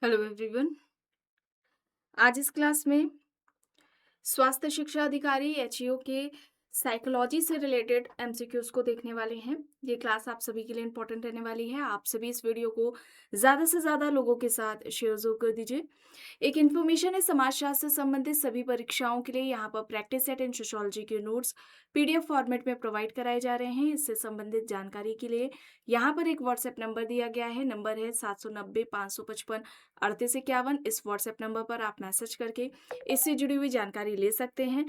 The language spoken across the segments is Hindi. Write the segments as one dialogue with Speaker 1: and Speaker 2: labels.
Speaker 1: Hello everyone. आज इस क्लास में स्वास्थ्य शिक्षा अधिकारी एचईओ के साइकोलॉजी से रिलेटेड एमसीक्यूज को देखने वाले हैं। ये क्लास आप सभी के लिए इंपॉर्टेंट रहने वाली है। आप सभी इस वीडियो को ज़्यादा से ज़्यादा लोगों के साथ शेयर जरूर कर दीजिए। एक इन्फॉर्मेशन है, समाजशास्त्र से संबंधित सभी परीक्षाओं के लिए यहाँ पर प्रैक्टिस सेट एंड सोशियोलॉजी के नोट्स पीडीएफ फॉर्मेट में प्रोवाइड कराए जा रहे हैं। इससे संबंधित जानकारी के लिए यहाँ पर एक व्हाट्सएप नंबर दिया गया है। नंबर है 790-555-3851। इस व्हाट्सएप नंबर पर आप मैसेज करके इससे जुड़ी हुई जानकारी ले सकते हैं।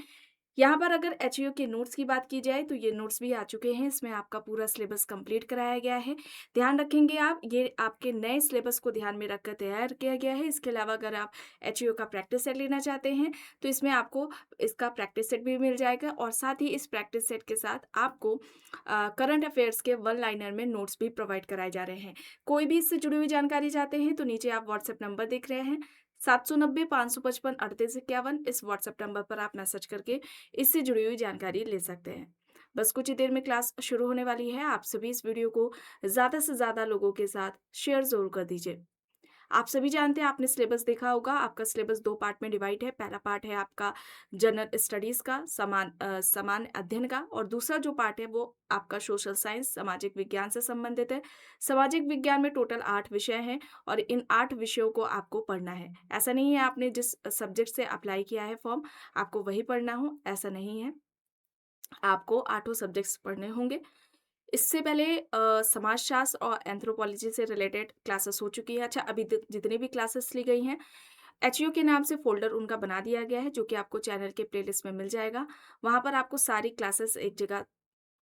Speaker 1: यहाँ पर अगर एचईओ के नोट्स की बात की जाए तो ये नोट्स भी आ चुके हैं। इसमें आपका पूरा सिलेबस कंप्लीट कराया गया है। ध्यान रखेंगे आप, ये आपके नए सिलेबस को ध्यान में रखकर तैयार किया गया है। इसके अलावा अगर आप एचईओ का प्रैक्टिस सेट लेना चाहते हैं तो इसमें आपको इसका प्रैक्टिस सेट भी मिल जाएगा और साथ ही इस प्रैक्टिस सेट के साथ आपको करंट अफेयर्स के वन लाइनर में नोट्स भी प्रोवाइड कराए जा रहे हैं। कोई भी इससे जुड़ी हुई जानकारी चाहते हैं तो नीचे आप व्हाट्सएप नंबर देख रहे हैं 790-555-3851। इस व्हाट्सएप नंबर पर आप मैसेज करके इससे जुड़ी हुई जानकारी ले सकते हैं। बस कुछ ही देर में क्लास शुरू होने वाली है। आप सभी इस वीडियो को ज़्यादा से ज़्यादा लोगों के साथ शेयर ज़रूर कर दीजिए। आप सभी जानते हैं, आपने सिलेबस देखा होगा, आपका सिलेबस 2 पार्ट में डिवाइड है। पहला पार्ट है आपका जनरल स्टडीज़ का, सामान्य अध्ययन का, और दूसरा जो पार्ट है वो आपका सोशल साइंस, सामाजिक विज्ञान से संबंधित है। सामाजिक विज्ञान में टोटल 8 विषय हैं और इन 8 विषयों को आपको पढ़ना है। ऐसा नहीं है आपने जिस सब्जेक्ट से अप्लाई किया है फॉर्म, आपको वही पढ़ना हो, ऐसा नहीं है। आपको आठों सब्जेक्ट्स पढ़ने होंगे। इससे पहले समाजशास्त्र और एंथ्रोपोलॉजी से रिलेटेड क्लासेस हो चुकी है। अच्छा, अभी तक जितनी भी क्लासेस ली गई हैं, एचईओ के नाम से फ़ोल्डर उनका बना दिया गया है, जो कि आपको चैनल के प्लेलिस्ट में मिल जाएगा। वहाँ पर आपको सारी क्लासेस एक जगह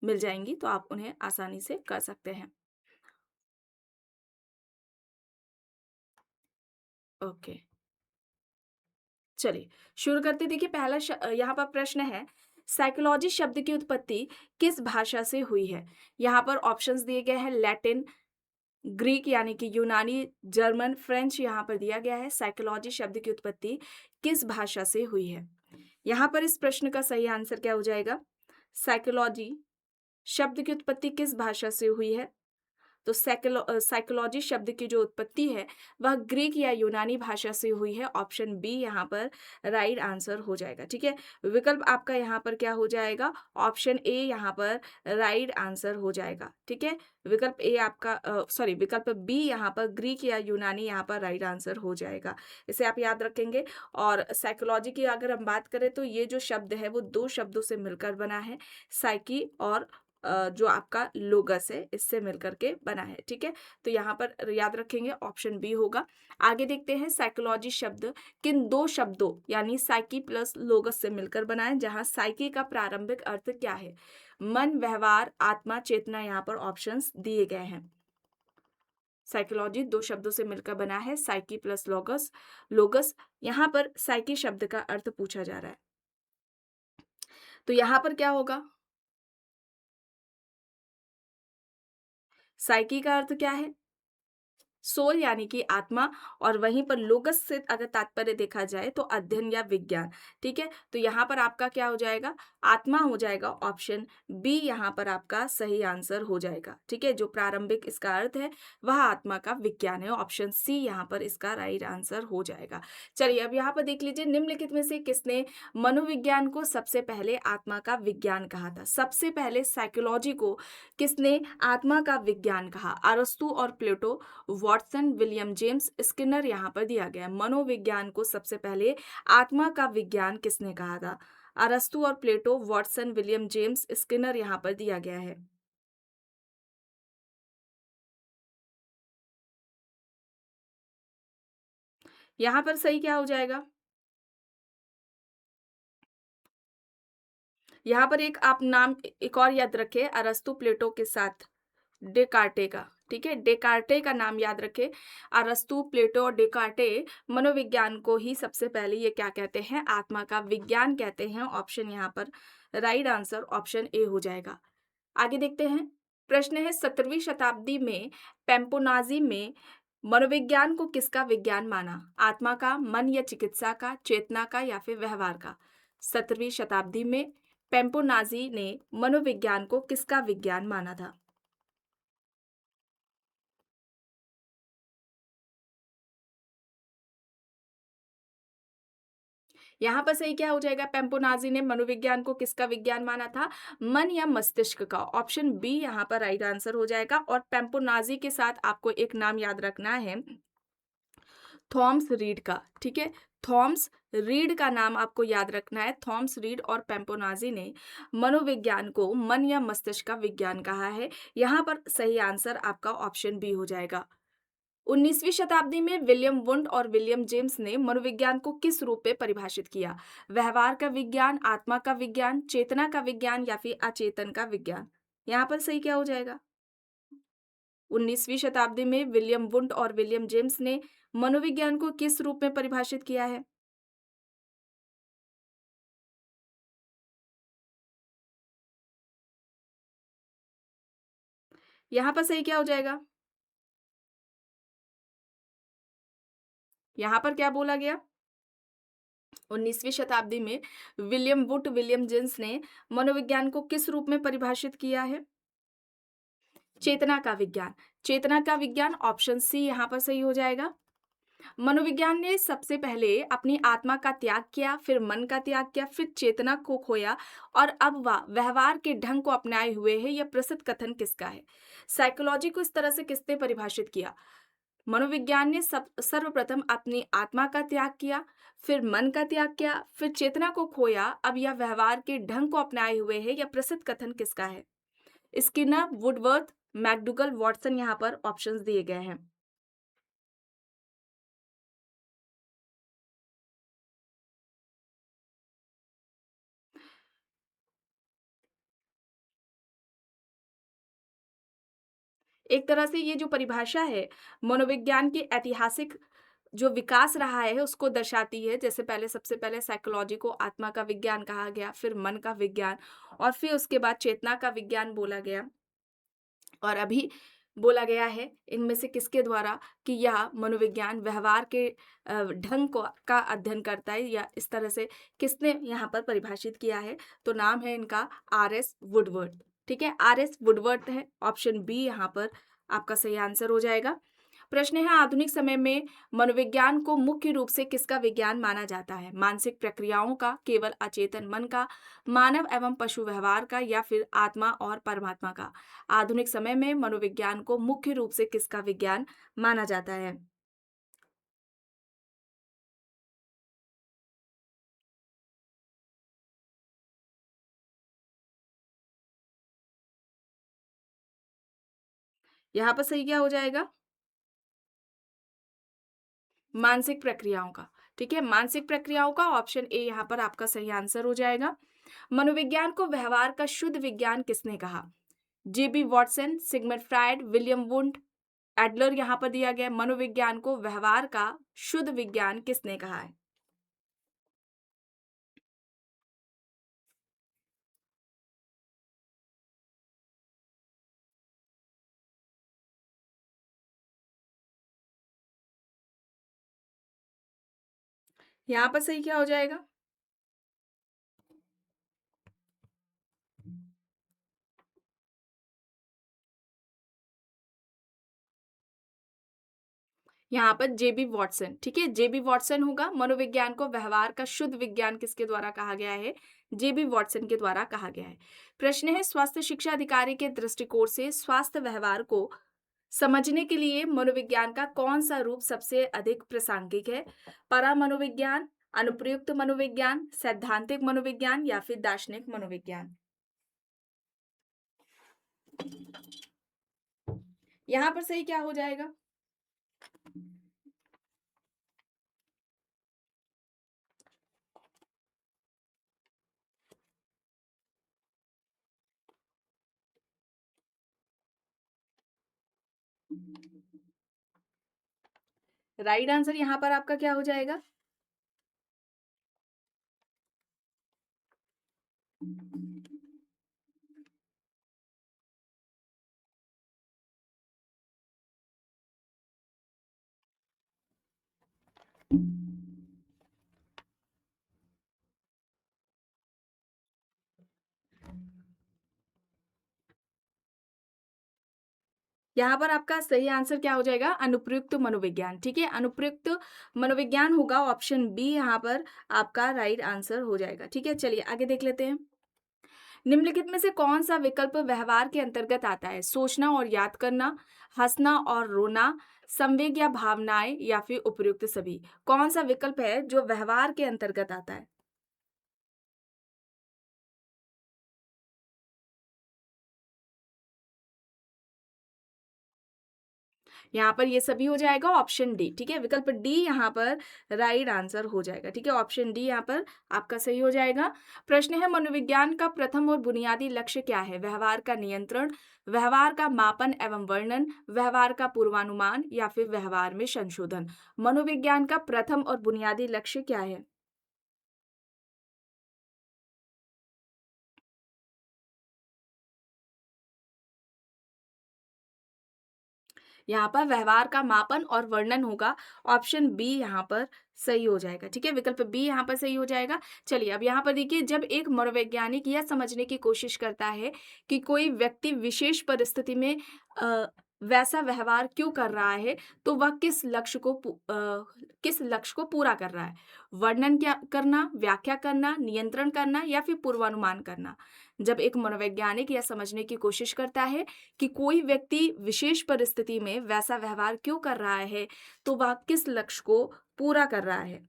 Speaker 1: मिल जाएँगी, तो आप उन्हें आसानी से कर सकते हैं। ओके, चलिए शुरू करते हैं। देखिए, पहला यहाँ पर प्रश्न है, साइकोलॉजी शब्द की उत्पत्ति किस भाषा से हुई है? यहाँ पर ऑप्शंस दिए गए हैं, लैटिन, ग्रीक यानी कि यूनानी, जर्मन, फ्रेंच यहाँ पर दिया गया है। साइकोलॉजी शब्द की उत्पत्ति किस भाषा से हुई है? यहाँ पर इस प्रश्न का सही आंसर क्या हो जाएगा? साइकोलॉजी शब्द की उत्पत्ति किस भाषा से हुई है? तो साइकोलॉजी शब्द की जो उत्पत्ति है वह ग्रीक या यूनानी भाषा से हुई है। ऑप्शन बी यहाँ पर राइट आंसर हो जाएगा। ठीक है, विकल्प आपका यहाँ पर क्या हो जाएगा? ऑप्शन ए यहाँ पर राइट आंसर हो जाएगा। ठीक है, विकल्प ए आपका सॉरी विकल्प बी यहाँ पर ग्रीक या यूनानी यहाँ पर राइट आंसर हो जाएगा। इसे आप याद रखेंगे। और साइकोलॉजी की अगर हम बात करें तो ये जो शब्द है वो 2 शब्दों से मिलकर बना है, साइकी और जो आपका लोगस है, इससे मिलकर के बना है। ठीक है, तो यहाँ पर याद रखेंगे ऑप्शन बी होगा। आगे देखते हैं, साइकोलॉजी शब्द किन 2 शब्दों यानी साइकी प्लस लोगस से मिलकर बना है, जहाँ साइकी का प्रारंभिक अर्थ क्या है? मन, व्यवहार, आत्मा, चेतना। यहाँ पर ऑप्शंस दिए गए हैं। साइकोलॉजी 2 शब्दों से मिलकर बना है, साइकी प्लस लोगस। लोगस यहाँ पर साइकी शब्द का अर्थ पूछा जा रहा है, तो यहाँ पर क्या होगा? साइकी का अर्थ क्या है? सोल यानी कि आत्मा, और वहीं पर लोगस से अगर तात्पर्य देखा जाए तो अध्ययन या विज्ञान। ठीक है, तो यहाँ पर आपका क्या हो जाएगा? आत्मा हो जाएगा। ऑप्शन बी यहाँ पर आपका सही आंसर हो जाएगा। ठीक है, जो प्रारंभिक इसका अर्थ है वह आत्मा का विज्ञान है। ऑप्शन सी यहाँ पर इसका राइट आंसर हो जाएगा। चलिए, अब यहाँ पर देख लीजिए, निम्नलिखित में से किसने मनोविज्ञान को सबसे पहले आत्मा का विज्ञान कहा था? सबसे पहले साइकोलॉजी को किसने आत्मा का विज्ञान कहा? अरस्तु और प्लेटो, वॉटसन, विलियम जेम्स, स्किनर यहाँ पर दिया गया है। मनोविज्ञान को सबसे पहले आत्मा का विज्ञान किसने कहा था? अरस्तु और प्लेटो, वॉटसन, विलियम जेम्स, स्किनर यहाँ पर दिया गया है। यहाँ पर सही क्या हो जाएगा? यहाँ पर एक आप नाम एक और याद रखें, अरस्तु प्लेटो के साथ डेकार्टे का। ठीक है, डेकार्टे का नाम याद रखें। अरस्तु, प्लेटो और डेकार्टे मनोविज्ञान को ही सबसे पहले ये क्या कहते हैं? आत्मा का विज्ञान कहते हैं। ऑप्शन यहाँ पर राइट आंसर ऑप्शन ए हो जाएगा। आगे देखते हैं, प्रश्न है, 17वीं शताब्दी में पेम्पोनाजी में मनोविज्ञान को किसका विज्ञान माना? आत्मा का, मन या चिकित्सा का, चेतना का या फिर व्यवहार का? 17वीं शताब्दी में पेम्पोनाजी ने मनोविज्ञान को किसका विज्ञान माना था? यहाँ पर सही क्या हो जाएगा? पेम्पोनाज़ी ने मनोविज्ञान को किसका विज्ञान माना था? मन या मस्तिष्क का। ऑप्शन बी यहाँ पर राइट आंसर हो जाएगा और पेम्पोनाज़ी के साथ आपको एक नाम याद रखना है, थॉमस रीड का, ठीक है? थॉमस रीड का नाम आपको याद रखना है। थॉमस रीड और पेम्पोनाज़ी ने मनोविज्ञान को मन या मस्तिष्क का विज्ञान कहा है। यहाँ पर सही आंसर आपका ऑप्शन बी हो जाएगा। 19वीं शताब्दी में विलियम वुंड और विलियम जेम्स ने मनोविज्ञान को किस रूप में परिभाषित किया? व्यवहार का विज्ञान, आत्मा का विज्ञान, चेतना का विज्ञान या फिर अचेतन का विज्ञान? यहाँ पर सही क्या हो जाएगा? 19वीं शताब्दी में विलियम वुंड और विलियम जेम्स ने मनोविज्ञान को किस रूप में परिभाषित किया है? यहाँ पर सही क्या हो जाएगा? यहाँ पर क्या बोला गया? 19वीं शताब्दी में विलियम वुड, विलियम जेम्स ने मनोविज्ञान को किस रूप में परिभाषित किया है? चेतना का विज्ञान। चेतना का विज्ञान ऑप्शन सी यहाँ पर सही हो जाएगा। मनोविज्ञान ने सबसे पहले अपनी आत्मा का त्याग किया, फिर मन का त्याग किया, फिर चेतना को खोया और अब वह व्यवहार के ढंग को अपनाए हुए है। यह प्रसिद्ध कथन किसका है? साइकोलॉजी को इस तरह से किसने परिभाषित किया? मनोविज्ञान ने सर्वप्रथम अपनी आत्मा का त्याग किया, फिर मन का त्याग किया, फिर चेतना को खोया, अब यह व्यवहार के ढंग को अपनाए हुए है। यह प्रसिद्ध कथन किसका है? स्किनर, वुडवर्थ, मैकडूगल, वॉटसन यहाँ पर ऑप्शंस दिए गए हैं। एक तरह से ये जो परिभाषा है, मनोविज्ञान के ऐतिहासिक जो विकास रहा है उसको दर्शाती है। जैसे पहले सबसे पहले साइकोलॉजी को आत्मा का विज्ञान कहा गया, फिर मन का विज्ञान और फिर उसके बाद चेतना का विज्ञान बोला गया। और अभी बोला गया है इनमें से किसके द्वारा कि यह मनोविज्ञान व्यवहार के ढंग को का अध्ययन करता है, या इस तरह से किसने यहाँ पर परिभाषित किया है? तो नाम है इनका आर.एस. वुडवर्ड। ठीक है, आर.एस. वुडवर्ड है। ऑप्शन बी यहाँ पर आपका सही आंसर हो जाएगा। प्रश्न है, आधुनिक समय में मनोविज्ञान को मुख्य रूप से किसका विज्ञान माना जाता है? मानसिक प्रक्रियाओं का, केवल अचेतन मन का, मानव एवं पशु व्यवहार का या फिर आत्मा और परमात्मा का? आधुनिक समय में मनोविज्ञान को मुख्य रूप से किसका विज्ञान माना जाता है? यहाँ पर सही क्या हो जाएगा? मानसिक प्रक्रियाओं का। ठीक है, मानसिक प्रक्रियाओं का ऑप्शन ए यहाँ पर आपका सही आंसर हो जाएगा। मनोविज्ञान को व्यवहार का शुद्ध विज्ञान किसने कहा? J B Watson, Sigmund Freud, William Wundt, Adler यहाँ पर दिया गया है। मनोविज्ञान को व्यवहार का शुद्ध विज्ञान किसने कहा है? यहाँ पर सही क्या हो जाएगा? यहाँ पर जेबी वॉटसन। ठीक है, जेबी वॉटसन होगा। मनोविज्ञान को व्यवहार का शुद्ध विज्ञान किसके द्वारा कहा गया है? जेबी वॉटसन के द्वारा कहा गया है। प्रश्न है, स्वास्थ्य शिक्षा अधिकारी के दृष्टिकोण से स्वास्थ्य व्यवहार को समझने के लिए मनोविज्ञान का कौन सा रूप सबसे अधिक प्रासंगिक है? परा मनोविज्ञान, अनुप्रयुक्त मनोविज्ञान, सैद्धांतिक मनोविज्ञान या फिर दार्शनिक मनोविज्ञान? यहाँ पर सही क्या हो जाएगा? राइट आंसर यहाँ पर आपका क्या हो जाएगा? यहाँ पर आपका सही आंसर क्या हो जाएगा? अनुप्रयुक्त मनोविज्ञान, ठीक है? अनुप्रयुक्त मनोविज्ञान होगा ऑप्शन बी यहाँ पर आपका राइट आंसर हो जाएगा, ठीक है? चलिए आगे देख लेते हैं। निम्नलिखित में से कौन-सा विकल्प व्यवहार के अंतर्गत आता है? सोचना और याद करना, हँसना और रोना, संवेग या भावनाएँ या फिर उपयुक्त सभी? कौन-सा विकल्प है जो व्यवहार के अंतर्गत आता है? यहाँ पर ये सभी हो जाएगा ऑप्शन डी, ठीक है? विकल्प डी यहाँ पर राइट आंसर हो जाएगा, ठीक है? ऑप्शन डी यहाँ पर आपका सही हो जाएगा। प्रश्न है मनोविज्ञान का प्रथम और बुनियादी लक्ष्य क्या है? व्यवहार का नियंत्रण, व्यवहार का मापन एवं वर्णन, व्यवहार का पूर्वानुमान या फिर व्यवहार में संशोधन? मनोविज्ञान का प्रथम और बुनियादी लक्ष्य क्या है? यहाँ पर व्यवहार का मापन और वर्णन होगा। ऑप्शन बी यहाँ पर सही हो जाएगा, ठीक है? विकल्प बी यहाँ पर सही हो जाएगा। चलिए अब यहाँ पर देखिए, जब एक मनोवैज्ञानिक यह समझने की कोशिश करता है कि कोई व्यक्ति विशेष परिस्थिति में वैसा व्यवहार क्यों कर रहा है, तो वह किस लक्ष्य को पूरा कर रहा है? वर्णन क्या करना, व्याख्या करना, नियंत्रण करना या फिर पूर्वानुमान करना? जब एक मनोवैज्ञानिक यह समझने की कोशिश करता है कि कोई व्यक्ति विशेष परिस्थिति में वैसा व्यवहार क्यों कर रहा है, तो वह किस लक्ष्य को पूरा कर रहा है।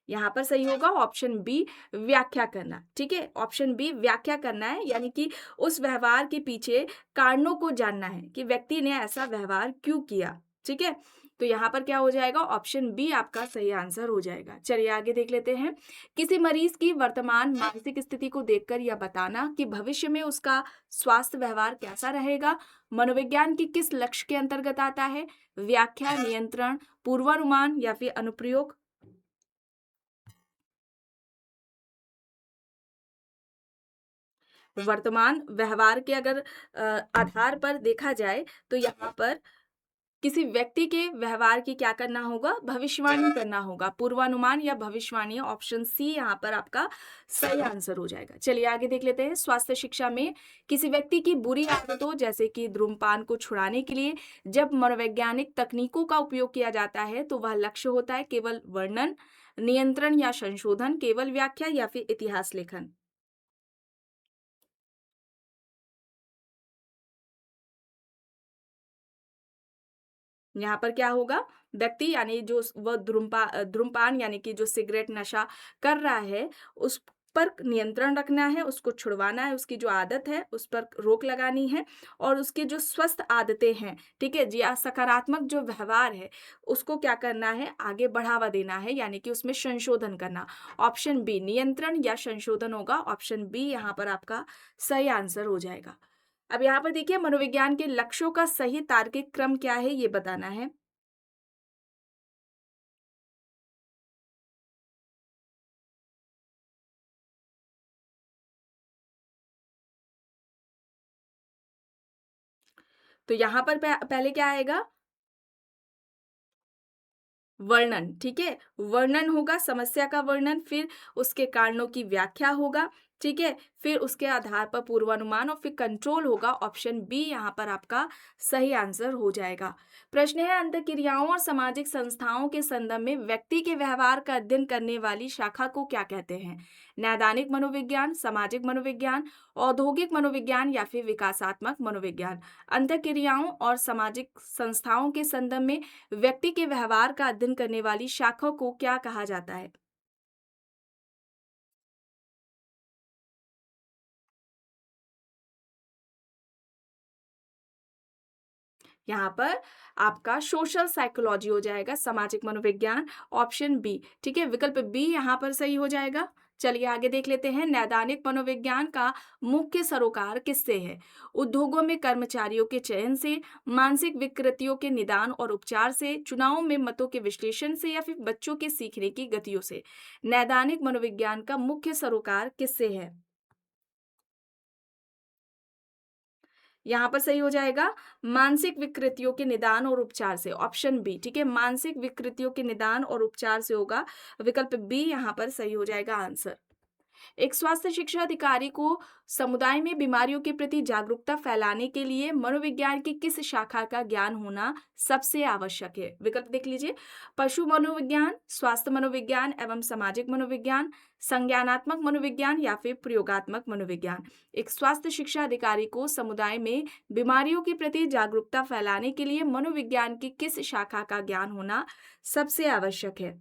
Speaker 1: यहाँ पर सही होगा ऑप्शन बी व्याख्या करना, ठीक है? ऑप्शन बी व्याख्या करना है, यानी कि उस व्यवहार के पीछे कारणों को जानना है कि व्यक्ति ने ऐसा व्यवहार क्यों किया, ठीक है? तो यहाँ पर क्या हो जाएगा? ऑप्शन बी आपका सही आंसर हो जाएगा। चलिए आगे देख लेते हैं। किसी मरीज की वर्तमान मानसिक स्थिति को देखकर यह बताना कि भविष्य में उसका स्वास्थ्य व्यवहार कैसा रहेगा, मनोविज्ञान की किस लक्ष्य के अंतर्गत आता है? व्याख्या, नियंत्रण, पूर्वानुमान या फिर अनुप्रयोग? वर्तमान व्यवहार के अगर आधार पर देखा जाए, तो यहाँ पर किसी व्यक्ति के व्यवहार की क्या करना होगा? भविष्यवाणी करना होगा। पूर्वानुमान या भविष्यवाणी, ऑप्शन सी यहाँ पर आपका सही आंसर हो जाएगा। चलिए आगे देख लेते हैं। स्वास्थ्य शिक्षा में किसी व्यक्ति की बुरी आदतों जैसे कि धूम्रपान को छुड़ाने के लिए जब मनोवैज्ञानिक तकनीकों का उपयोग किया जाता है, तो वह लक्ष्य होता है केवल वर्णन, नियंत्रण या संशोधन, केवल व्याख्या या फिर इतिहास लेखन? यहाँ पर क्या होगा? व्यक्ति यानी जो वह धूम्रपान यानी कि जो सिगरेट नशा कर रहा है, उस पर नियंत्रण रखना है, उसको छुड़वाना है, उसकी जो आदत है, उस पर रोक लगानी है और उसकी जो स्वस्थ आदतें हैं, ठीक है? जी, सकारात्मक जो व्यवहार है, उसको क्या करना है? आगे बढ़ावा देना है, यानी कि उसमें संशोधन करना। ऑप्शन बी नियंत्रण या संशोधन होगा। ऑप्शन बी यहाँ पर आपका सही आंसर हो जाएगा। अब यहाँ पर देखिए, मनोविज्ञान के लक्ष्यों का सही तार्किक क्रम क्या है, ये बताना है। तो यहाँ पर पहले क्या आएगा? वर्णन, ठीक है? वर्णन होगा, समस्या का वर्णन, फिर उसके कारणों की व्याख्या होगा, ठीक है? फिर उसके आधार पर पूर्वानुमान और फिर कंट्रोल होगा। ऑप्शन बी यहाँ पर आपका सही आंसर हो जाएगा। प्रश्न है अंतःक्रियाओं और सामाजिक संस्थाओं के संदर्भ में व्यक्ति के व्यवहार का अध्ययन करने वाली शाखा को क्या कहते हैं? नैदानिक मनोविज्ञान, सामाजिक मनोविज्ञान, औद्योगिक मनोविज्ञान या फिर विकासात्मक मनोविज्ञान? अंतःक्रियाओं और सामाजिक संस्थाओं के संदर्भ में व्यक्ति के व्यवहार का अध्ययन करने वाली शाखा को क्या कहा जाता है? यहाँ पर आपका सोशल साइकोलॉजी हो जाएगा, सामाजिक मनोविज्ञान, ऑप्शन बी, ठीक है? विकल्प बी यहाँ पर सही हो जाएगा। चलिए आगे देख लेते हैं। नैदानिक मनोविज्ञान का मुख्य सरोकार किससे है? उद्योगों में कर्मचारियों के चयन से, मानसिक विकृतियों के निदान और उपचार से, चुनाव में मतों के विश्लेषण से या फिर बच्चों के सीखने की गतियों से? नैदानिक मनोविज्ञान का मुख्य सरोकार किससे है? यहाँ पर सही हो जाएगा मानसिक विकृतियों के निदान और उपचार से, ऑप्शन बी, ठीक है? मानसिक विकृतियों के निदान और उपचार से होगा। विकल्प बी यहाँ पर सही हो जाएगा आंसर। एक स्वास्थ्य शिक्षा अधिकारी को समुदाय में बीमारियों के प्रति जागरूकता फैलाने के लिए मनोविज्ञान की किस शाखा का ज्ञान होना सबसे आवश्यक है? विकल्प देख लीजिए। पशु मनोविज्ञान, स्वास्थ्य मनोविज्ञान एवं सामाजिक मनोविज्ञान, संज्ञानात्मक मनोविज्ञान या फिर प्रयोगात्मक मनोविज्ञान। एक स्वास्थ्य शिक्षा अधिकारी को समुदाय में बीमारियों के प्रति जागरूकता फैलाने के लिए मनोविज्ञान की किस शाखा का ज्ञान होना सबसे आवश्यक है?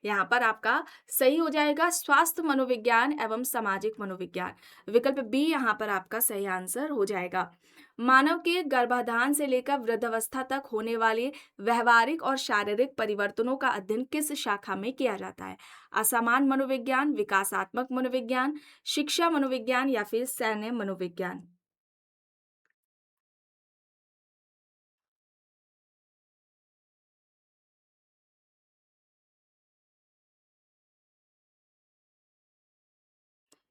Speaker 1: यहाँ पर आपका सही हो जाएगा स्वास्थ्य मनोविज्ञान एवं सामाजिक मनोविज्ञान। विकल्प बी यहाँ पर आपका सही आंसर हो जाएगा। मानव के गर्भाधान से लेकर वृद्धावस्था तक होने वाले व्यवहारिक और शारीरिक परिवर्तनों का अध्ययन किस शाखा में किया जाता है? असामान्य मनोविज्ञान, विकासात्मक मनोविज्ञान, शिक्षा मनोविज्ञान या फिर सैन्य मनोविज्ञान।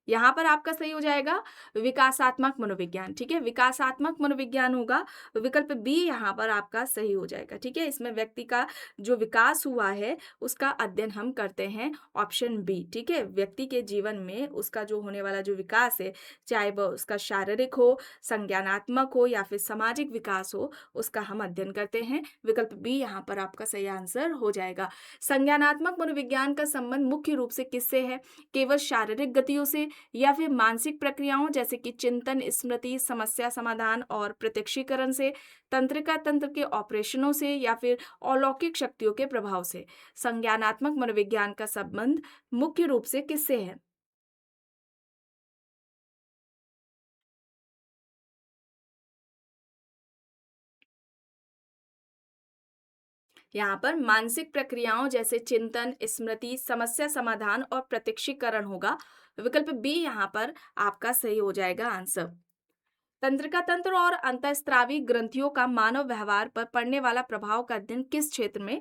Speaker 1: यहाँ पर आपका सही हो जाएगा विकासात्मक मनोविज्ञान, ठीक है? विकासात्मक मनोविज्ञान होगा, विकल्प बी यहाँ पर आपका सही हो जाएगा, ठीक है? इसमें व्यक्ति का जो विकास हुआ है, उसका अध्ययन हम करते हैं, ऑप्शन बी, ठीक है? व्यक्ति के जीवन में उसका जो होने वाला जो विकास है, चाहे वह उसका शारीरिक हो, संज्ञानात्मक हो या फिर सामाजिक विकास हो, उसका हम अध्ययन करते हैं। विकल्प बी यहाँ पर आपका सही आंसर हो जाएगा। संज्ञानात्मक मनोविज्ञान का संबंध मुख्य रूप से किससे है? केवल शारीरिक गतियों से या फिर मानसिक प्रक्रियाओं जैसे कि चिंतन, स्मृति, समस्या समाधान और प्रत्यक्षीकरण से, तंत्रिका तंत्र के ऑपरेशनों से या फिर अलौकिक शक्तियों के प्रभाव से। संज्ञानात्मक मनोविज्ञान का संबंध मुख्य रूप से किससे है? यहाँ पर मानसिक प्रक्रियाओं जैसे चिंतन, स्मृति, समस्या समाधान और प्रत्यक्षीकरण होगा। विकल्प बी यहाँ पर आपका सही हो जाएगा आंसर। तंत्रिका तंत्र और अंतःस्रावी ग्रंथियों का मानव व्यवहार पर पड़ने वाला प्रभाव का अध्ययन किस क्षेत्र में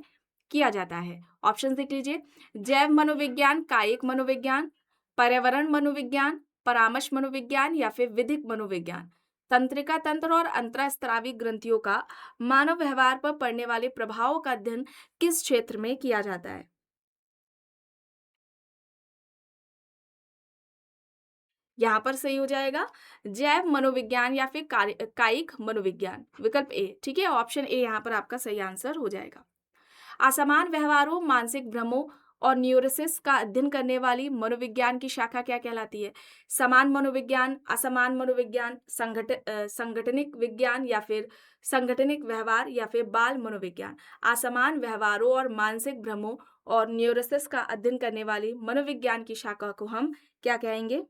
Speaker 1: किया जाता है? ऑप्शन देख लीजिए। जैव मनोविज्ञान, कायिक मनोविज्ञान, पर्यावरण मनोविज्ञान, परामर्श मनोविज्ञान या फिर विधिक मनोविज्ञान। तंत्रिका तंत्र और अंतःस्रावी ग्रंथियों का मानव व्यवहार पर पड़ने वाले प्रभावों का अध्ययन किस क्षेत्र में किया जाता है? यहाँ पर सही हो जाएगा जैव मनोविज्ञान या फिर कायिक मनोविज्ञान, विकल्प ए, ठीक है? ऑप्शन ए यहाँ पर आपका सही आंसर हो जाएगा। असमान व्यवहारों, मानसिक भ्रमों और न्यूरोसिस का अध्ययन करने वाली मनोविज्ञान की शाखा क्या कहलाती है? समान मनोविज्ञान, असमान मनोविज्ञान, संगठनिक विज्ञान या फिर संगठनिक व्यवहार या फिर बाल मनोविज्ञान। असमान व्यवहारों और मानसिक भ्रमों और न्यूरोसिस का अध्ययन करने वाली मनोविज्ञान की शाखा को हम क्या कहेंगे?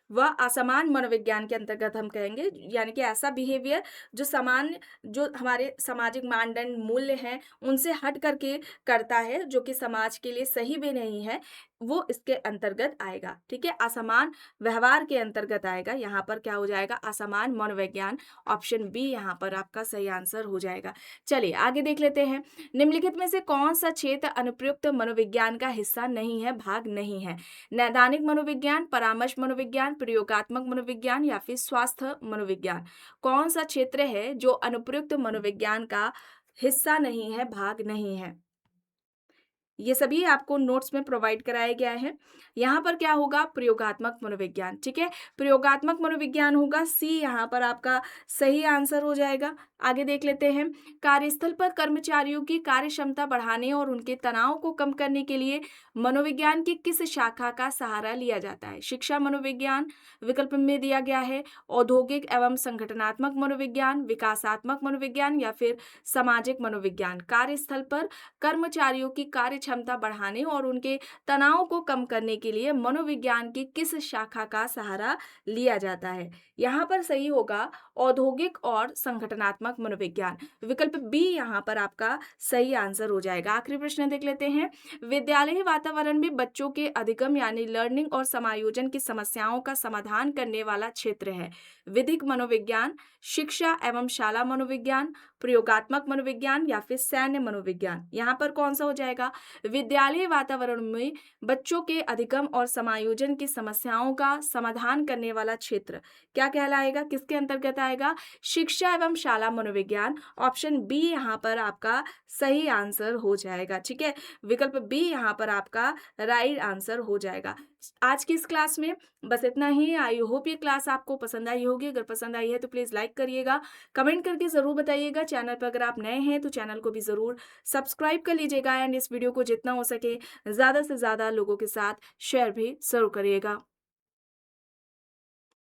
Speaker 1: वह असमान मनोविज्ञान के अंतर्गत हम कहेंगे, यानी कि ऐसा बिहेवियर जो सामान्य जो हमारे सामाजिक मानदंड मूल्य हैं उनसे हट करके करता है, जो कि समाज के लिए सही भी नहीं है, वो इसके अंतर्गत आएगा, ठीक है? असमान व्यवहार के अंतर्गत आएगा। यहाँ पर क्या हो जाएगा? असमान मनोविज्ञान, ऑप्शन बी यहाँ पर आपका सही आंसर हो जाएगा। चलिए आगे देख लेते हैं। निम्नलिखित में से कौन सा क्षेत्र अनुप्रयुक्त मनोविज्ञान का हिस्सा नहीं है, भाग नहीं है? नैदानिक मनोविज्ञान, परामर्श मनोविज्ञान, प्रयोगात्मक मनोविज्ञान या फिर स्वास्थ्य मनोविज्ञान। कौन सा क्षेत्र है जो अनुप्रयुक्त मनोविज्ञान का हिस्सा नहीं है, भाग नहीं है? ये सभी आपको नोट्स में प्रोवाइड कराया गया है। यहाँ पर क्या होगा? प्रयोगात्मक मनोविज्ञान, ठीक है? प्रयोगात्मक मनोविज्ञान होगा सी, यहाँ पर आपका सही आंसर हो जाएगा। आगे देख लेते हैं। कार्यस्थल पर कर्मचारियों की कार्यक्षमता बढ़ाने और उनके तनाव को कम करने के लिए मनोविज्ञान की किस शाखा का सहारा लिया जाता है? शिक्षा मनोविज्ञान, विकल्प में दिया गया है औद्योगिक एवं संगठनात्मक मनोविज्ञान, विकासात्मक मनोविज्ञान या फिर सामाजिक मनोविज्ञान। कार्यस्थल पर कर्मचारियों की कार्य क्षमता बढ़ाने और उनके तनाव को कम करने के लिए मनोविज्ञान की किस शाखा का सहारा लिया जाता है? यहाँ पर सही होगा औद्योगिक और संगठनात्मक मनोविज्ञान, विकल्प बी यहाँ पर आपका सही आंसर हो जाएगा। आखिरी प्रश्न देख लेते हैं। विद्यालयी वातावरण में बच्चों के अधिगम यानी लर्निंग और समायोजन की समस्याओं का समाधान करने वाला क्षेत्र है। विधिक मनोविज्ञान, शिक्षा एवं शाला मनोविज्ञान, प्रयोगात्मक मनोविज्ञान या फिर सैन्य मनोविज्ञान। यहाँ पर कौन सा हो जाएगा? विद्यालय वातावरण में बच्चों के अधिगम और समायोजन की समस्याओं का समाधान करने वाला क्षेत्र क्या कहलाएगा? किसके अंतर्गत आएगा? शिक्षा एवं शाला मनोविज्ञान। ऑप्शन बी यहाँ पर आपका सही आंसर हो जाएगा। ठीक है, विकल्प बी यहाँ पर आपका राइट आंसर हो जाएगा। आज की इस क्लास में बस इतना ही। आई होप ये क्लास आपको पसंद आई होगी। अगर पसंद आई है तो प्लीज़ लाइक करिएगा, कमेंट करके ज़रूर बताइएगा। चैनल पर अगर आप नए हैं तो चैनल को भी ज़रूर सब्सक्राइब कर लीजिएगा एंड इस वीडियो को जितना हो सके ज़्यादा से ज़्यादा लोगों के साथ शेयर भी ज़रूर करिएगा।